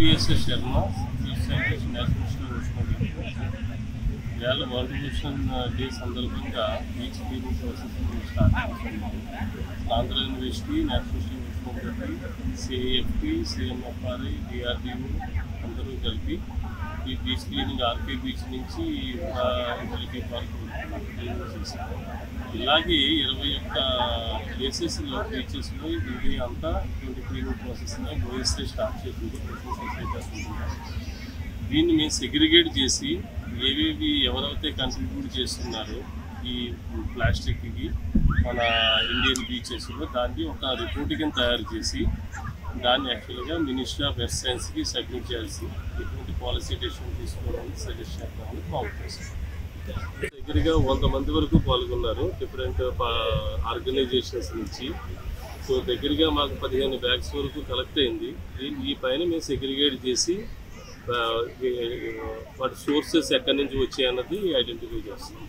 PSS Sharma scientist national ఇవాళ world ocean day సందర్భంగా beach cleaning process start చేస్తున్నాము. Andhra university, national ఉష్ణోగ్రత, సిఐఎఫ్టి, సిఎంఎఫ్ఆర్ఐ, డిఆర్డిఓ అందరూ కలిపి ఈ బీచ్ క్లీనింగ్ ఆర్కే బీచ్ నుంచి ఇప్పటికే పార్క్ క్లీనింగ్ చేశాము. ఇలాగే 21 ప్లేసెస్లో బీచెస్లో ఇది అంతా ఇటువంటి క్లీనింగ్ ప్రాసెస్ని ఓఎస్ఏ స్టార్ట్ చేసింది. దీన్ని మేము సెగ్రిగేట్ చేసి ఏవేవి ఎవరైతే కంట్రిబ్యూట్ చేస్తున్నారో ఈ ప్లాస్టిక్కి మన ఇండియన్ బీచెస్లో దాన్ని ఒక రిపోర్టింగ్ తయారు చేసి దాన్ని యాక్చువల్గా మినిస్ట్రీ ఆఫ్ ఎర్త్ సైన్స్కి సబ్మిట్ చేయాల్సి ఎటువంటి పాలసీ డెసిషన్ తీసుకోవడానికి సజెస్ట్ చేద్దామని బాగుంటుంది. దగ్గరగా 100 మంది వరకు పాల్గొన్నారు డిఫరెంట్ ఆర్గనైజేషన్స్ నుంచి. సో దగ్గరగా మాకు 15 బ్యాగ్స్ వరకు కలెక్ట్ అయింది. ఈ పైన మేము సెగ్రిగేట్ చేసి వాటి సోర్సెస్ ఎక్కడి నుంచి వచ్చాయన్నది ఐడెంటిఫై చేస్తాం.